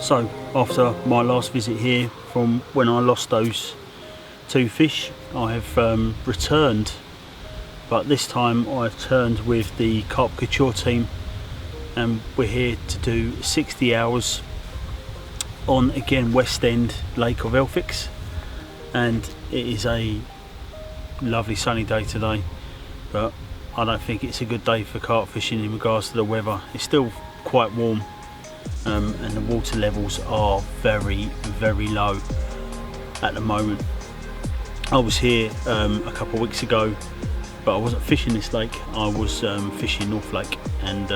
So after my last visit here from when I lost those two fish, I have returned, but this time I've turned with the Carp Couture team, and we're here to do 60 hours on, again, Westend Lake of Elphick, and it is a lovely sunny day today, but I don't think it's a good day for carp fishing in regards to the weather. It's still quite warm, and the water levels are very, very low at the moment. I was here a couple of weeks ago, but I wasn't fishing this lake. I was fishing North Lake, and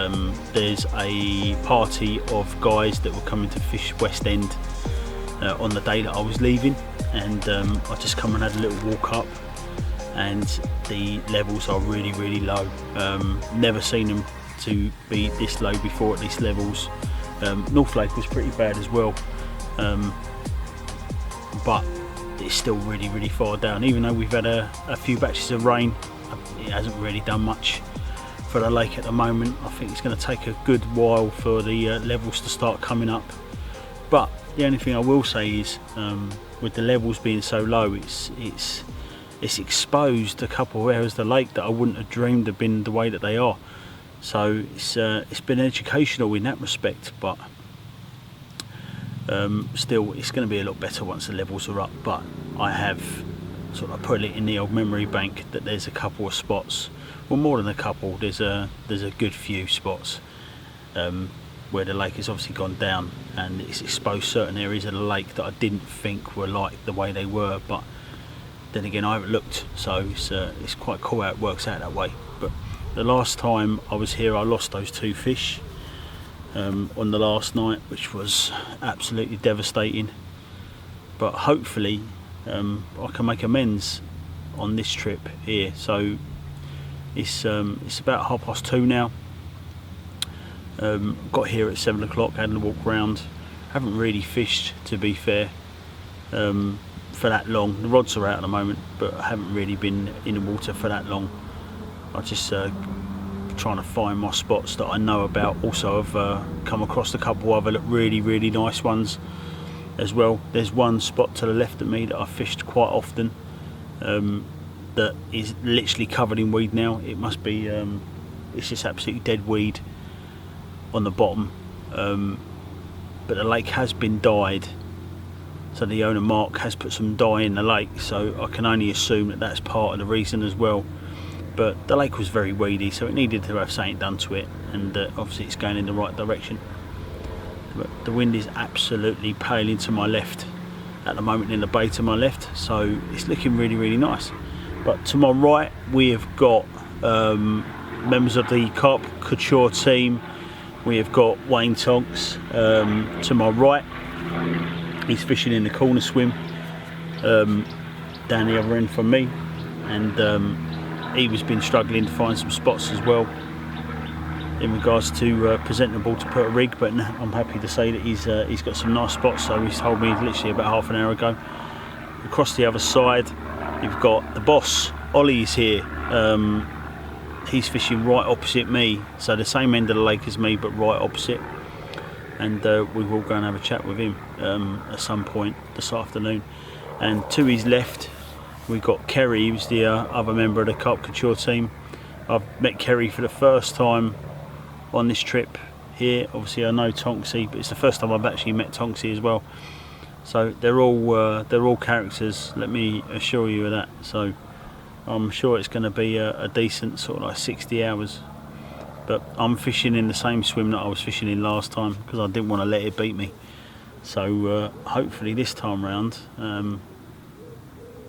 there's a party of guys that were coming to fish Westend on the day that I was leaving, and I just come and had a little walk up, and the levels are really, really low. Never seen them to be this low before at these levels. North Lake was pretty bad as well, but it's still really, really far down. Even though we've had a few batches of rain, it hasn't really done much for the lake at the moment. I think it's going to take a good while for the levels to start coming up. But the only thing I will say is, with the levels being so low, it's exposed a couple of areas of the lake that I wouldn't have dreamed have been the way that they are. So it's been educational in that respect, but still it's going to be a lot better once the levels are up. But I have sort of put it in the old memory bank that there's a couple of spots, well, more than a couple, there's a good few spots where the lake has obviously gone down, and it's exposed certain areas of the lake that I didn't think were like the way they were. But then again, I haven't looked, so it's quite cool how it works out that way. But the last time I was here, I lost those two fish on the last night, which was absolutely devastating. But hopefully I can make amends on this trip here. So it's about 2:30 now. Got here at 7 o'clock, had a walk round. Haven't really fished, to be fair. for that long. The rods are out at the moment, but I haven't really been in the water for that long. I just trying to find my spots that I know about. Also, I've come across a couple other really nice ones as well. There's one spot to the left of me that I fished quite often that is literally covered in weed now. It must be it's just absolutely dead weed on the bottom, but the lake has been dyed, so the owner Mark has put some dye in the lake, so I can only assume that that's part of the reason as well. But the lake was very weedy, so it needed to have something done to it, and obviously it's going in the right direction. But the wind is absolutely paling to my left at the moment, in the bay to my left, so it's looking really nice. But to my right we have got members of the Carp Couture team. We have got Wayne Tonks to my right. He's fishing in the corner swim down the other end from me, and he was been struggling to find some spots as well in regards to presentable to put a rig, but I'm happy to say that he's got some nice spots. So he's told me literally about half an hour ago. Across the other side you've got the boss, Ollie is here. He's fishing right opposite me, so the same end of the lake as me but right opposite, and we will go and have a chat with him at some point this afternoon. And to his left we've got Kerry, who's the other member of the Carp Couture team. I've met Kerry for the first time on this trip here. Obviously I know Tonksy, but it's the first time I've actually met Tonksy as well. So they're all characters, let me assure you of that. So I'm sure it's going to be a decent sort of like 60 hours. But I'm fishing in the same swim that I was fishing in last time because I didn't want to let it beat me. So hopefully this time round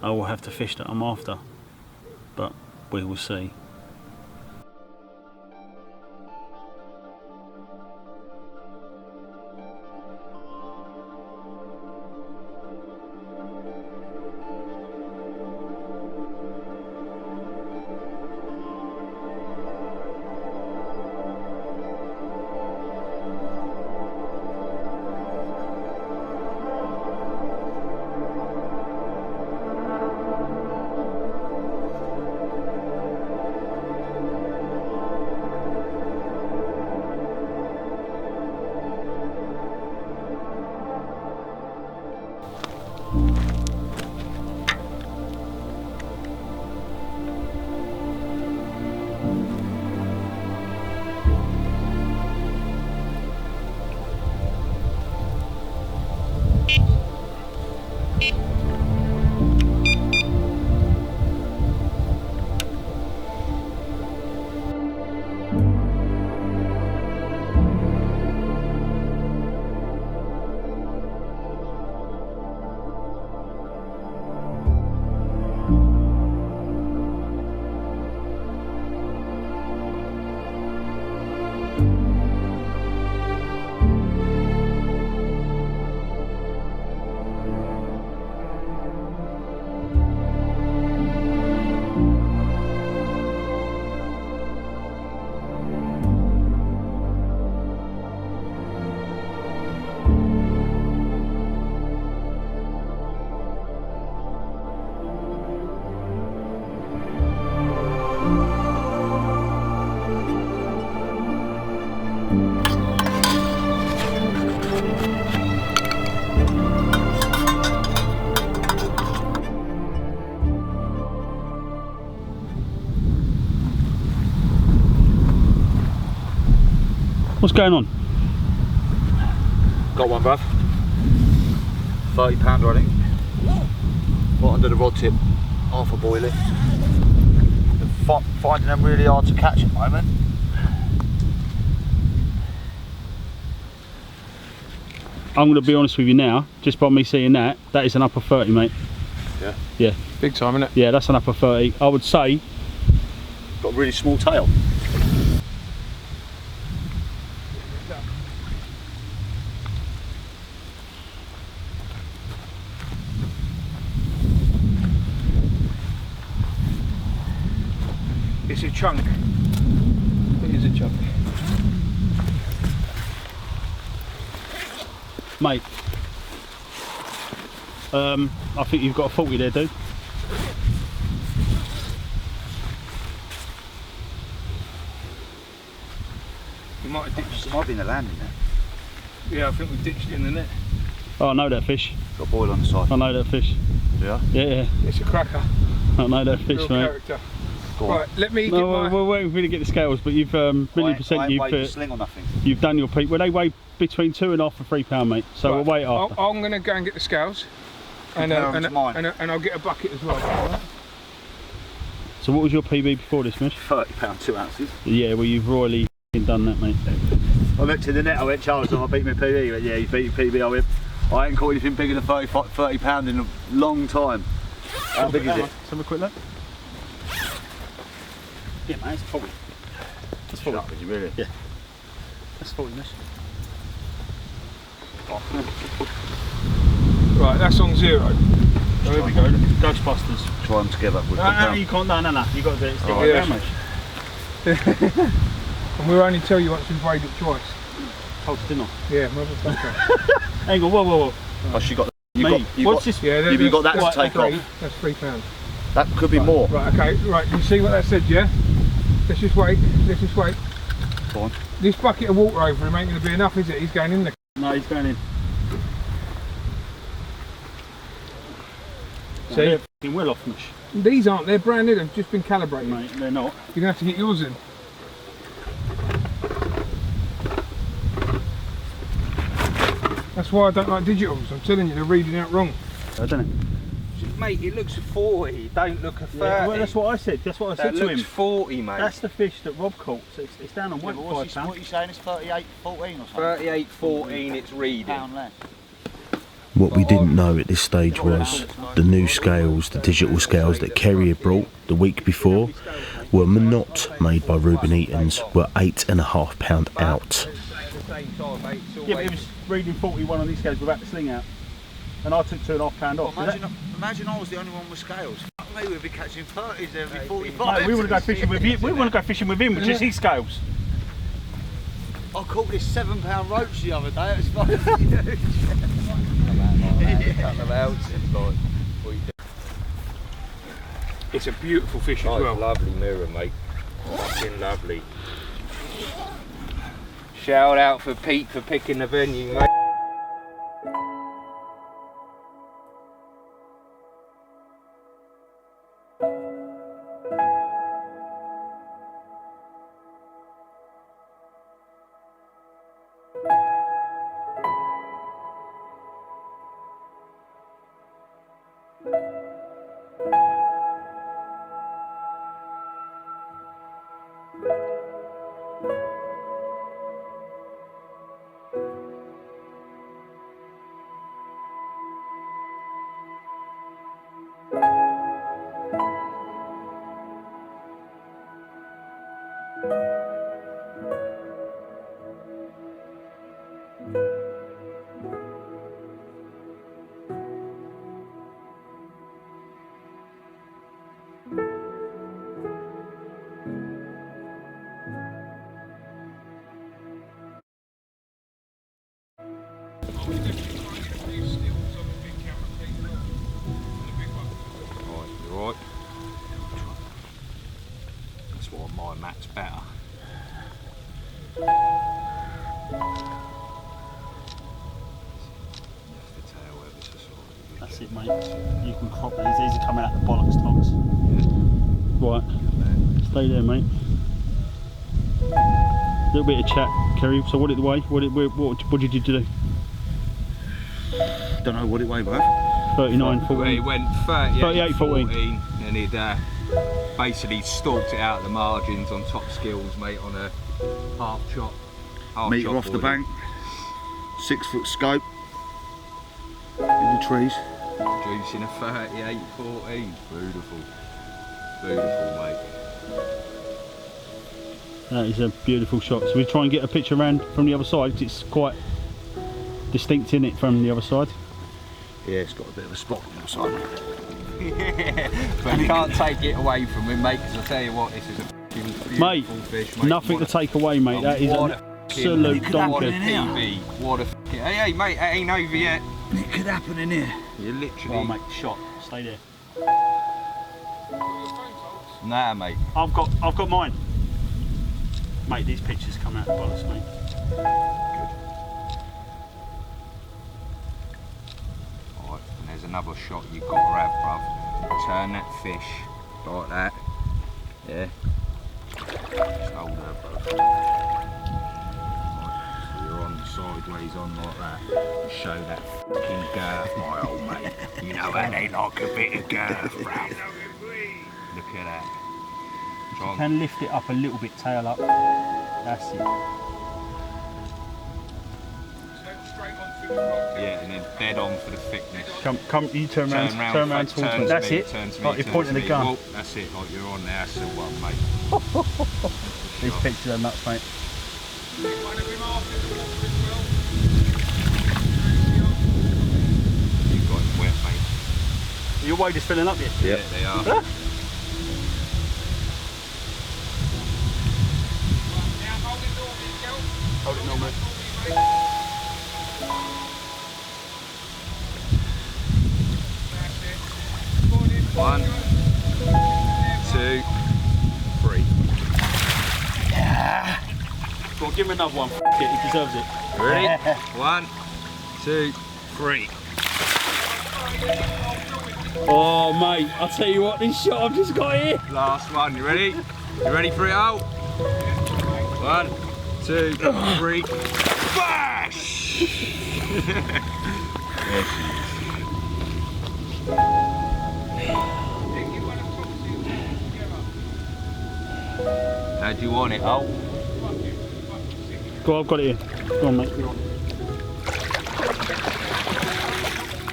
I will have the fish that I'm after, but we will see. What's going on? Got one, bruv. 30 pounder, I think. Right under the rod tip, half a boilie. Finding them really hard to catch at the moment. I'm going to be honest with you now, just by me seeing that is an upper 30, mate. Yeah? Yeah. Big time, isn't it? Yeah, that's an upper 30. I would say. Got a really small tail. It's a chunk. It is a chunk. Mate, I think you've got a 40 there, dude. We might have ditched It might be in the landing there. Yeah, I think we ditched it in the net. Oh, I know that fish. Got a boil on the side. I know that fish. Yeah? Yeah, It's a cracker. I know that fish, Real mate. character. Go on. Right, let me get No, my... we're waiting for you to get the scales, but you've I ain't weighed a sling or nothing. you've done your peak. Well, they weigh between 2.5 and 3 pound, mate. So Right, we'll wait after. I'm going to go and get the scales. And Compare 'em to mine. and I'll get a bucket as well. Right? So what was your PB before this, Mish? £30, 2 ounces. Yeah, well, you've royally done that, mate. I looked in the net, I went, Charles, I beat my PB. He went, yeah, you beat your PB. I went, I ain't caught anything bigger than £30 in a long time. How big is it? Let's have a quick look. Yeah, mate, it's 40. That's 40. Is it really? Yeah. That's 40, Mish. Right, that's on 0. Oh, here we go. Look, Ghostbusters. Try them together. We'll No, you can't. No. You got to do it. Stick Oh, it yeah. down, mate. And we'll only tell you once we've weighed it twice. Told you, didn't I? Yeah, motherfucker. Hang on, whoa. Oh, she got. Mate, what's this? Yeah, you got that to that's take three. off. That's £3. That could be more. Right, okay, right. You see what that said, yeah? Let's just wait. Go on. This bucket of water over him ain't going to be enough, is it? He's going in the... No, he's going in. See? They're f***ing well off, Mish. These aren't, they're brand new, they've just been calibrated. Mate, they're not. You're going to have to get yours in. That's why I don't like digitals. I'm telling you, they're reading out wrong. I don't know. Mate, it looks 40, don't look a 30. Yeah, well, that's what I said. That's what I said that to looks him. 40, mate. That's the fish that Rob caught. So it's down on Yeah, weight, but what's £5. what are you saying? It's 38.14 or something? 38.14, it's reading. Pound less. What we didn't know at this stage was the new scales, the digital scales that Kerry had brought the week before, were not made by Reuben Eaton's, were £8.5 out. Yeah, but it was reading 41 on these scales without the sling out. And I took £2.5 off. Imagine I was the only one with scales. Fuck me, we'd be catching 30s every 45. Mate, we want to go fishing with him. We want to go fishing with him, which is his scales. I caught this £7 roach the other day. It was fucking huge. It's a beautiful fish as Oh, well. lovely mirror, mate. Fucking lovely. Shout out for Pete for picking the venue, mate. Right. That's why my mat's better. That's it, mate. You can crop these. These are coming out the bollocks tongs. Right. Stay there, mate. Little bit of chat, Kerry. So what did it weigh? What did you do? Don't know what it weighed, bro. 39, 14. Well, he went 38, 14. and he'd basically stalked it out of the margins on top skills, mate, on a half chop. Metre off the bank, 6 foot scope in the trees. Juicing a 38.14. Beautiful. Beautiful, mate. That is a beautiful shot. So we try and get a picture around from the other side. It's quite distinct in it from the other side. Yeah, it's got a bit of a spot on the side. Yeah, but you can't take it away from him, mate, because I tell you what, this is a beautiful Mate, fish, mate. nothing to take away, mate. That is an absolute What a donkey. PB. What a hey, mate, it ain't over yet. It could happen in here. You literally. Oh mate, shot. Stay there. Nah, mate. I've got mine. Mate, these pictures come out bollocks, mate. Alright, and there's another shot you've got to have, bruv. Turn that fish like that. Yeah. Just hold her, bruv. Right, so you're on sideways on like that. Show that fucking girth, my old mate. You know how they like a bit of girth, bruv. Look at that. You can lift it up a little bit, tail up. That's it. Yeah, and then dead on for the thickness. Come, you turn around towards me. That's it. Like you're pointing the gun. Well, that's it, like you're on there, that's the one, mate. These pictures are nuts, mate. You've got it wet, mate. Your waders filling up yet? Yeah, they are. Hold it normal. One, two, three. Yeah. Go on, give him another one. He deserves it. Ready? 1, 2, 3. Oh mate, I'll tell you what, this shot I've just got here. Last one, you ready? You ready for it out? 1, 2, 3. Bash! How do you want it, Al? Go on, I've got it here. Go on mate.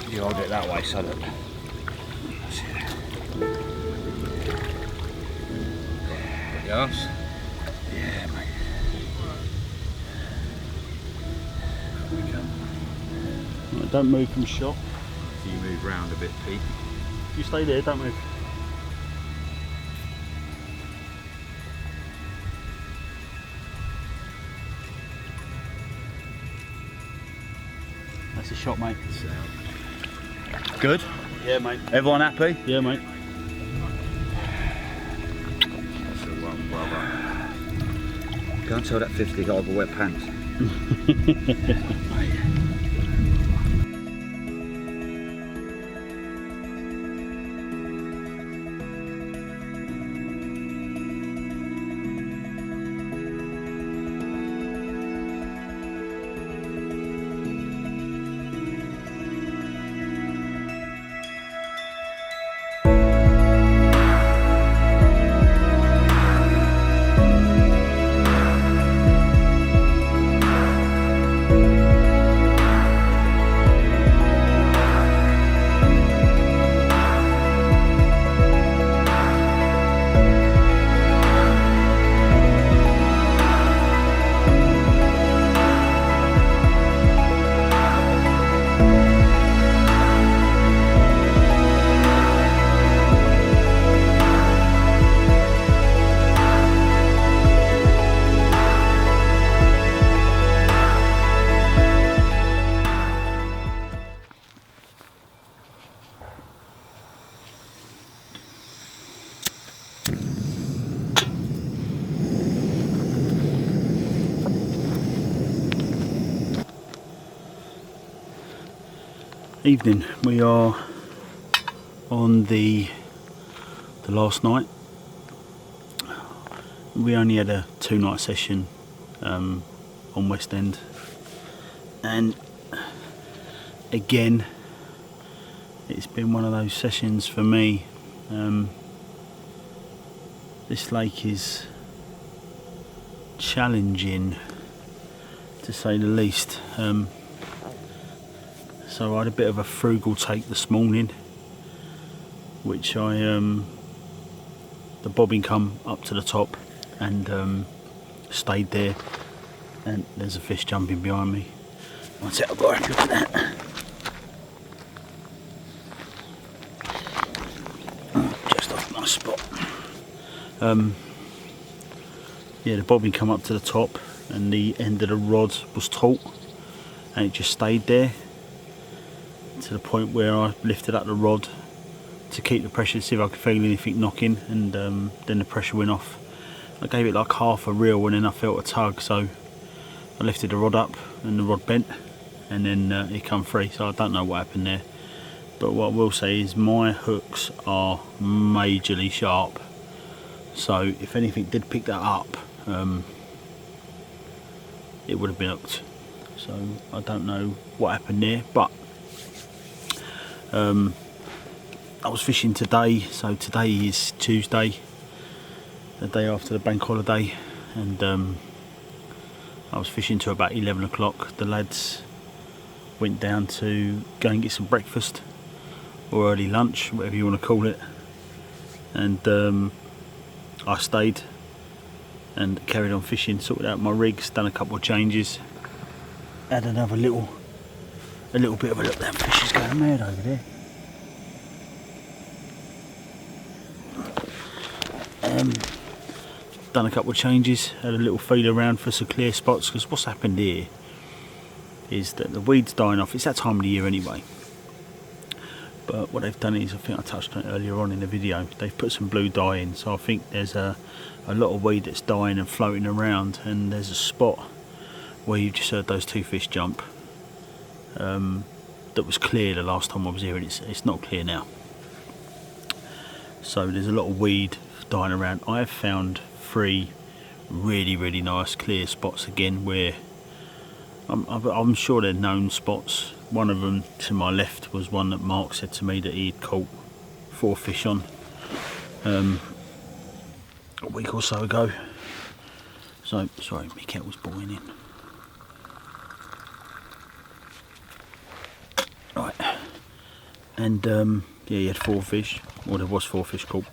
You hold it that way, so that. Yes? Yeah, mate. Right, don't move from shot. You move round a bit, Pete. You stay there, don't move. That's a shot, mate. Good? Yeah, mate. Everyone happy? Yeah, mate. That's the one, brother. Go and tell that 50 guy over wet pants. Evening. We are on the last night. We only had a 2-night session on Westend, and again it's been one of those sessions for me. This lake is challenging to say the least. So I had a bit of a frugal take this morning, which the bobbin come up to the top and stayed there, and there's a fish jumping behind me. One sec, I've got to look at that. Just off my spot. Yeah, the bobbin come up to the top and the end of the rod was taut and it just stayed there. to the point where I lifted up the rod to keep the pressure, to see if I could feel anything knocking, and then the pressure went off. I gave it like half a reel and then I felt a tug, so I lifted the rod up and the rod bent, and then it come free. So I don't know what happened there, but what I will say is my hooks are majorly sharp, so if anything did pick that up, it would have been hooked. So I don't know what happened there, but I was fishing today, so today is Tuesday, the day after the bank holiday, and I was fishing till about 11 o'clock. The lads went down to go and get some breakfast, or early lunch, whatever you want to call it, and I stayed and carried on fishing, sorted out my rigs, done a couple of changes, had another little bit of a look. That fish is going mad over there. Done a couple of changes, had a little feel around for some clear spots, because what's happened here is that the weeds dying off. It's that time of the year anyway, but what they've done is, I think I touched on it earlier on in the video, they've put some blue dye in, so I think there's a lot of weed that's dying and floating around, and there's a spot where you just heard those two fish jump that was clear the last time I was here, and it's not clear now. So there's a lot of weed dying around. I have found 3 really nice clear spots again, where I'm sure they're known spots. One of them to my left was one that Mark said to me that he'd caught 4 fish on a week or so ago. So sorry, my kettle's boiling in. Right, and yeah, he had 4 fish, or there was 4 fish caught.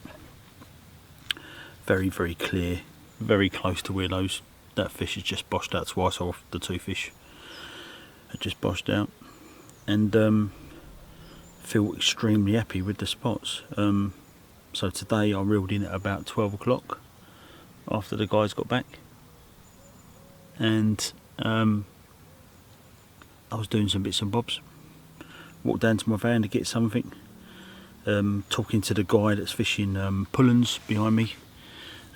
Very clear, very close to where that fish has just boshed out twice, off the 2 fish had just boshed out, and feel extremely happy with the spots. So today I reeled in at about 12 o'clock after the guys got back, and I was doing some bits and bobs. Walked down to my van to get something, talking to the guy that's fishing pullens behind me,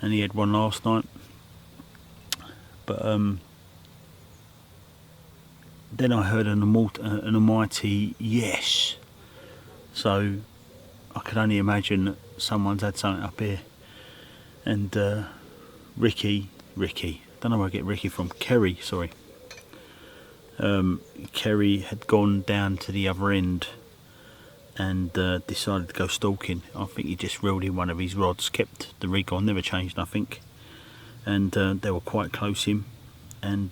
and he had one last night, but then I heard an almighty yes, so I could only imagine that someone's had something up here, and Ricky, don't know where I get Ricky from, Kerry, sorry. Kerry had gone down to the other end and decided to go stalking. I think he just reeled in one of his rods, kept the rig on, never changed nothing, and they were quite close him, and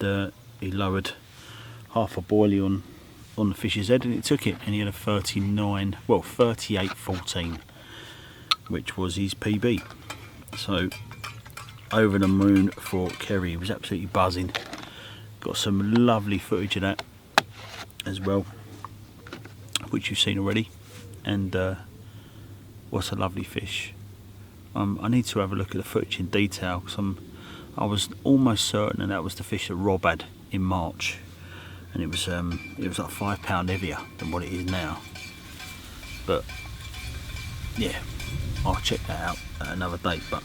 he lowered half a boilie on the fish's head, and it took it, and he had a 38.14, which was his PB. So over the moon for Kerry. He was absolutely buzzing. Got some lovely footage of that as well, which you've seen already, and what a lovely fish. I need to have a look at the footage in detail, because I was almost certain that was the fish that Rob had in March, and it was like 5 pound heavier than what it is now. But yeah, I'll check that out at another date. But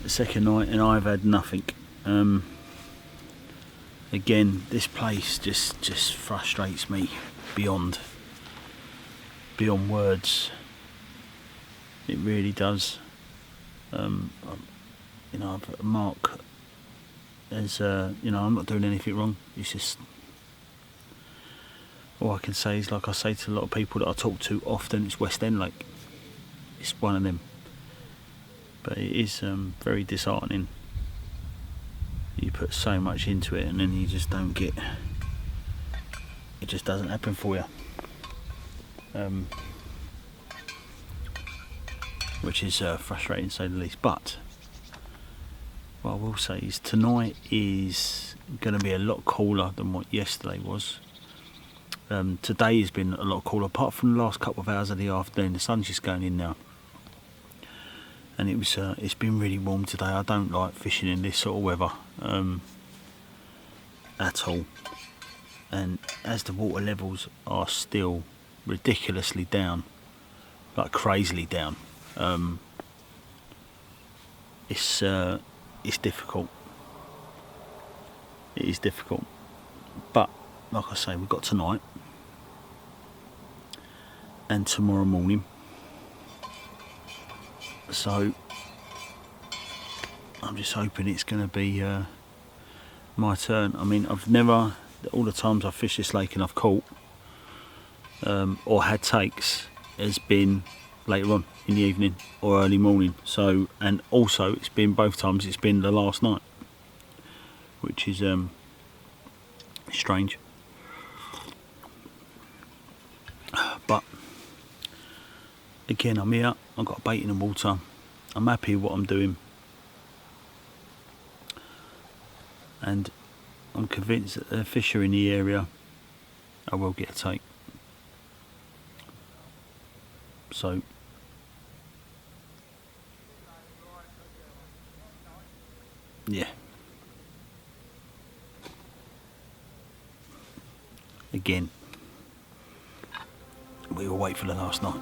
the second night and I've had nothing. Again, this place just frustrates me beyond words. It really does. You know, Mark, as you know, I'm not doing anything wrong. It's just, all I can say is, like I say to a lot of people that I talk to often, it's Westend Lake. It's one of them. But it is very disheartening. You put so much into it and then you just don't get, it just doesn't happen for you. Which is frustrating to say the least. But what I will say is tonight is going to be a lot cooler than what yesterday was. Today has been a lot cooler, apart from the last couple of hours of the afternoon. The sun's just going in now, and it's been really warm today. I don't like fishing in this sort of weather at all. and as the water levels are still ridiculously down, like crazily down, it's difficult. It is difficult, but like I say, we've got tonight and tomorrow morning, so I'm just hoping it's going to be my turn. I mean, I've never, all the times I've fished this lake and I've caught or had takes has been later on in the evening or early morning. So, and also it's been both times it's been the last night, which is strange. But again, I'm here, I've got a bait in the water, I'm happy with what I'm doing, and I'm convinced that the fish are in the area, I will get a take. So yeah, again, we will wait for the last night.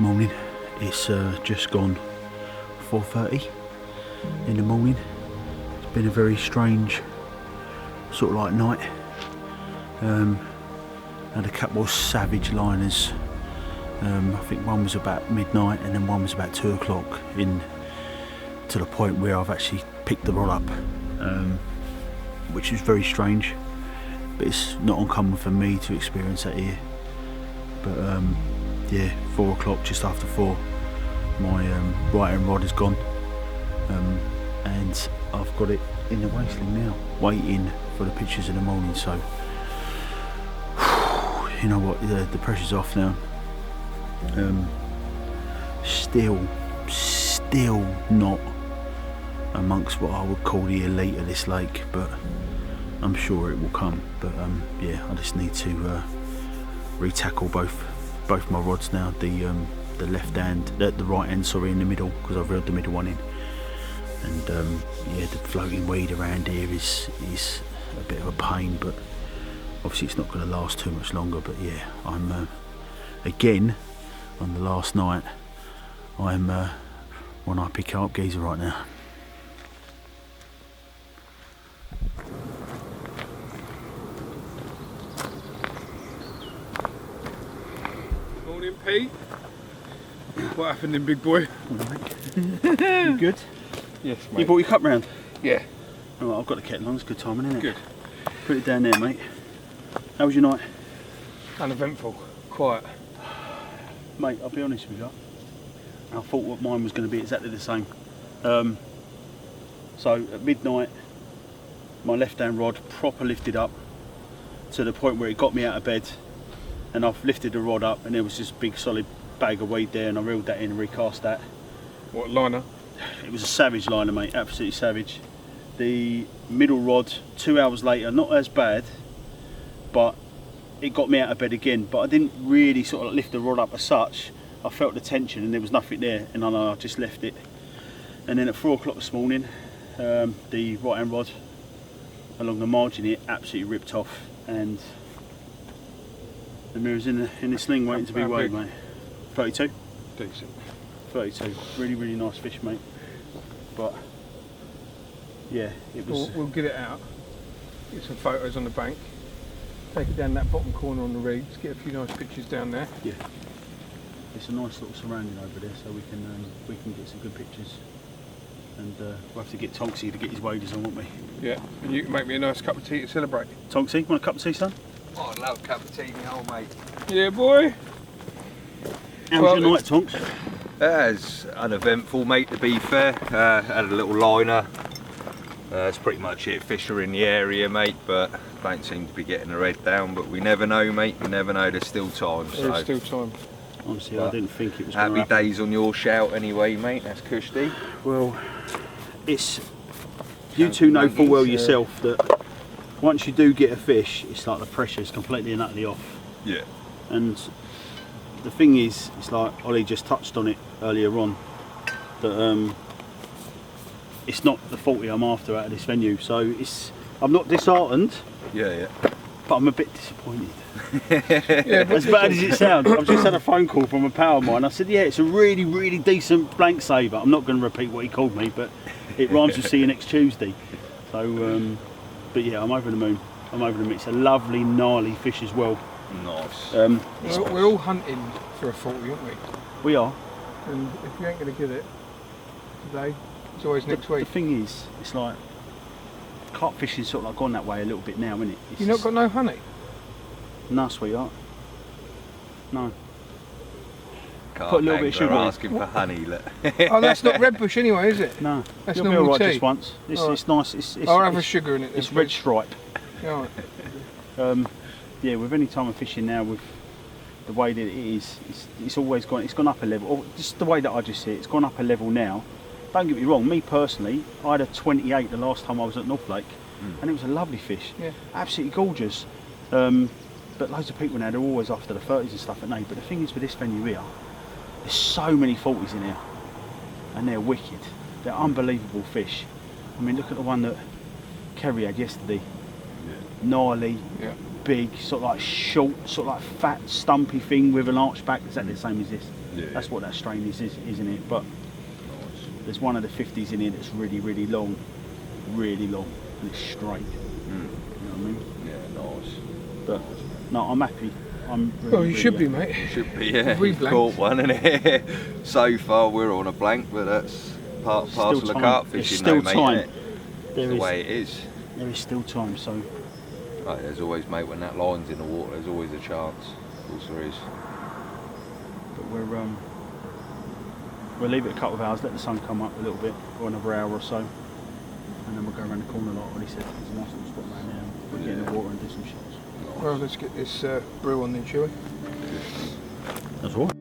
Morning, it's just gone 4:30 in the morning. It's been a very strange sort of like night. Had a couple of savage liners. I think one was about midnight and then one was about 2 o'clock, in to the point where I've actually picked the rod up, which is very strange, but it's not uncommon for me to experience that here. But yeah, 4 o'clock, just after 4, my right hand rod is gone, and I've got it in the wasteland now, waiting for the pictures in the morning. So you know what, the pressure's off now. Still not amongst what I would call the elite of this lake, but I'm sure it will come. But yeah, I just need to retackle both my rods now. The left hand, the right hand, sorry, in the middle, because I've reeled the middle one in. And yeah, the floating weed around here is a bit of a pain, but obviously it's not going to last too much longer. But yeah, I'm again on the last night. I'm when I pick Carp Geezeer right now. Morning, Pete. What happened in Big Boy? You good? Yes, mate. You brought your cup round? Yeah. Alright, I've got the kettle on, it's good timing, isn't it? Good. Put it down there, mate. How was your night? Uneventful. Quiet. Mate, I'll be honest with you, I thought what mine was going to be exactly the same. So at midnight, my left hand rod proper lifted up to the point where it got me out of bed, and I've lifted the rod up and there was this big solid bag of weed there, and I reeled that in and recast that. What liner? It was a savage liner, mate, absolutely savage. The middle rod, 2 hours later, not as bad, but it got me out of bed again. But I didn't really sort of lift the rod up as such. I felt the tension and there was nothing there, and I just left it. And then at 4 o'clock this morning, the right hand rod along the margin here absolutely ripped off, and the mirror's in the sling waiting to be weighed, mate. 32. Decent. 32. Really, really nice fish, mate. But yeah, it was. We'll get it out. Get some photos on the bank. Take it down that bottom corner on the reeds. Get a few nice pictures down there. Yeah. It's a nice little surrounding over there, so we can get some good pictures. And we'll have to get Tonksy to get his waders on, won't we? Yeah. And you can make me a nice cup of tea to celebrate. Tonksy, want a cup of tea, son? Oh, I love a cup of tea, old mate. Yeah, boy. How was your night, Tonks? It's uneventful, mate, to be fair. Had a little liner. That's pretty much it. Fish are in the area, mate, but don't seem to be getting the red down. But we never know, mate. We never know. There's still time. There's still time. Honestly, I didn't think it was happy gonna happen. days on your shout anyway, mate. That's cushy. Well, it's... You two know full well yourself that once you do get a fish, it's like the pressure is completely and utterly off. Yeah. And the thing is, it's like Ollie just touched on it earlier on, that it's not the 40 I'm after out of this venue. So I'm not disheartened, Yeah. but I'm a bit disappointed. Yeah, As bad as it sounds, I've just had a phone call from a pal of mine. I said, yeah, it's a really, really decent blank saver. I'm not going to repeat what he called me, but it rhymes with see you next Tuesday. So, but yeah, I'm over the moon. I'm over the moon. It's a lovely, gnarly fish as well. Nice. We're all hunting for a 40, aren't we? We are. And if you ain't going to get it today, it's always next week. The thing is, it's like carp fishing's sort of like gone that way a little bit now, isn't it? You've not got no honey? No, sweetheart. No. Carp put a little bit of sugar in. asking for honey. Look. Oh, that's not red bush anyway, is it? No. That's You'll be normal alright tea. just once. It's, Alright. it's nice. It's I'll have a it's, sugar in it. it's red stripe. Yeah, right. Yeah, with any time of fishing now, with the way that it is, it's always gone. It's gone up a level. Or just the way that I just see it, it's gone up a level now. Don't get me wrong. Me personally, I had a 28 the last time I was at North Lake, and it was a lovely fish. Yeah. Absolutely gorgeous. But loads of people now, they're always after the 30s and stuff at night. But the thing is with this venue here, there's so many 40s in here, and they're wicked. They're unbelievable fish. I mean, look at the one that Kerry had yesterday. Gnarly, Yeah. big, sort of like short, sort of like fat, stumpy thing with an arch back, exactly the same as this. Yeah. That's what that strain is, isn't it? But there's one of the 50s in here that's really, really long, and it's straight. You know what I mean? Yeah, nice. But no, I'm happy. I'm really, Well, you really should be, happy. mate. Should be, yeah. We You've blanked. caught one, innit? So far we're on a blank, but that's part and Still parcel of time. carp There's fishing, still though, mate. time. Innit? There It's the is, way it is. there is still time. So, Right, there's always, mate, when that line's in the water, there's always a chance. Of course there is. but we'll leave it a couple of hours, let the sun come up a little bit, or another hour or so, and then we'll go around the corner like Ollie said. There's a nice little spot around there. We'll get in the water and do some shots. Well, let's get this brew on then, shall we? That's all right.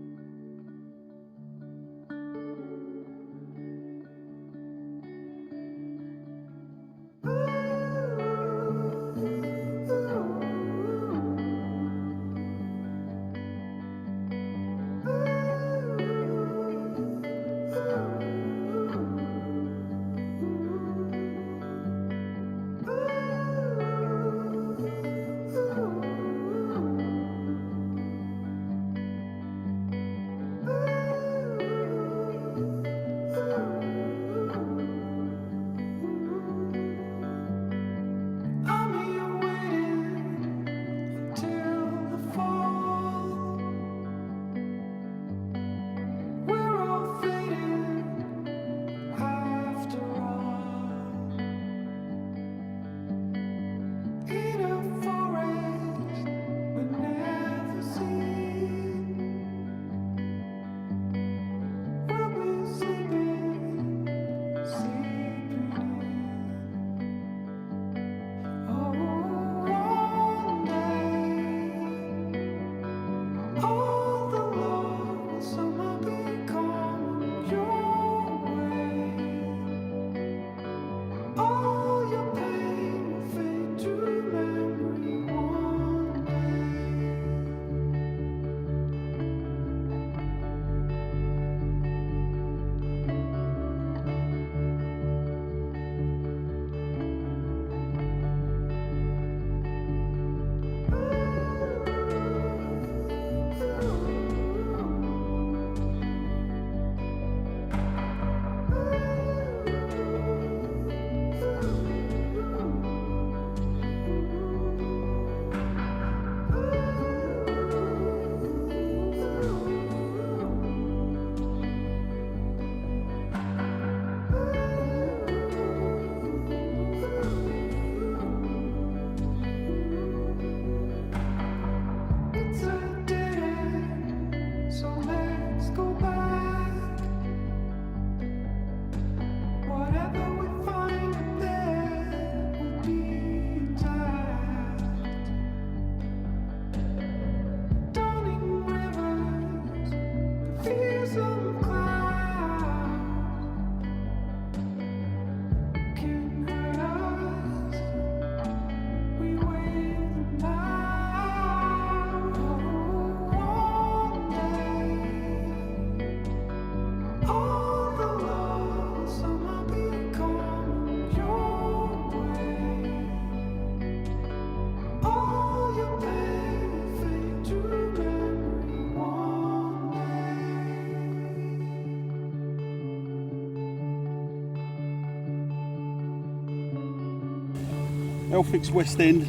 Elphick's Westend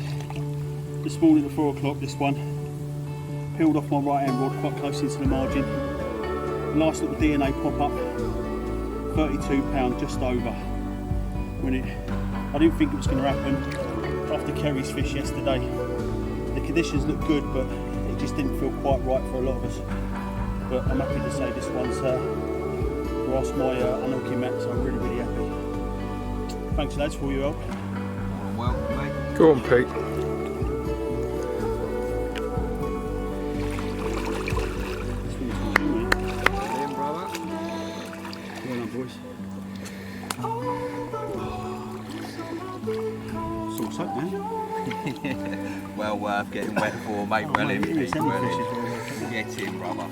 this morning at 4 o'clock, this one. Peeled off my right hand rod quite close into the margin. Nice little DNA pop up, £32 just over. I didn't think it was going to happen after Kerry's fish yesterday. The conditions looked good, but it just didn't feel quite right for a lot of us. But I'm happy to say this one's grasped my unlucky mat, so I'm really, really happy. Thanks lads for all your help. Welcome, mate. Go on, Pete. Well worth getting wet for, mate. Well in, Pete. Well in. Get in, brother.